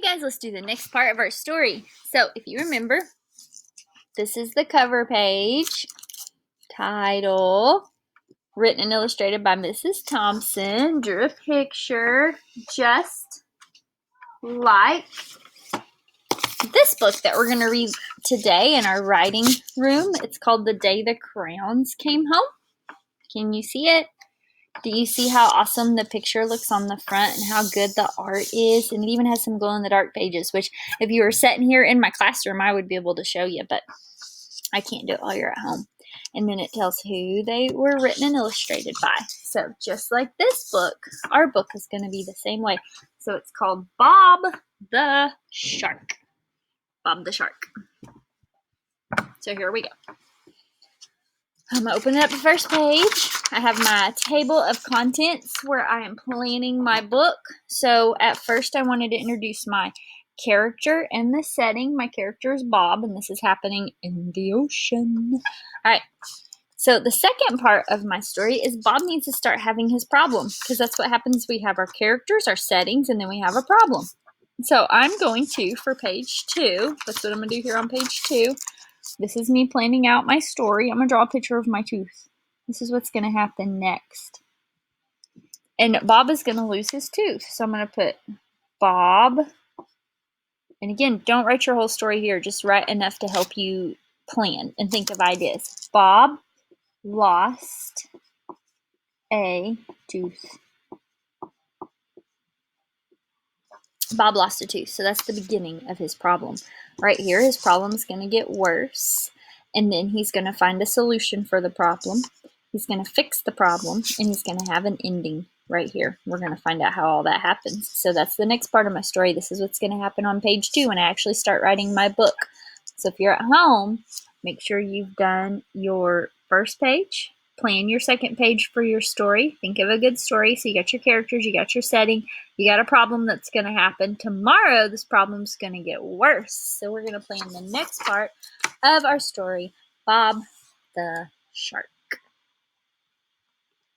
Hey guys, let's do the next part of our story. So, if you remember, this is the cover page. Title, written and illustrated by Mrs. Thompson. Drew a picture just like this book that we're going to read today in our writing room. It's called The Day the Crayons Came Home. Can you see it? Do you see how awesome the picture looks on the front and how good the art is? And it even has some glow-in-the-dark pages, which if you were sitting here in my classroom, I would be able to show you, but I can't do it while you're at home. And then it tells who they were written and illustrated by. So just like this book, our book is going to be the same way. So it's called Bob the Shark. Bob the Shark. So here we go. I'm going to open up the first page. I have my table of contents where I am planning my book. So at first I wanted to introduce my character and the setting. My character is Bob, and this is happening in the ocean. All right. So the second part of my story is Bob needs to start having his problem, because that's what happens. We have our characters, our settings, and then we have a problem. So I'm going to, for page 2, that's what I'm going to do here on page 2. This is me planning out my story. I'm going to draw a picture of my tooth. This is what's going to happen next. And Bob is going to lose his tooth. So I'm going to put Bob. And again, don't write your whole story here. Just write enough to help you plan and think of ideas. Bob lost a tooth. Bob lost a tooth. So that's the beginning of his problem. Right here, his problem is going to get worse. And then he's going to find a solution for the problem. He's going to fix the problem. And he's going to have an ending right here. We're going to find out how all that happens. So that's the next part of my story. This is what's going to happen on page 2 when I actually start writing my book. So if you're at home, make sure you've done your first page. Plan your second page for your story. Think of a good story. So you got your characters, you got your setting, you got a problem that's going to happen. Tomorrow, this problem's going to get worse. So we're going to plan the next part of our story, Bob the Shark.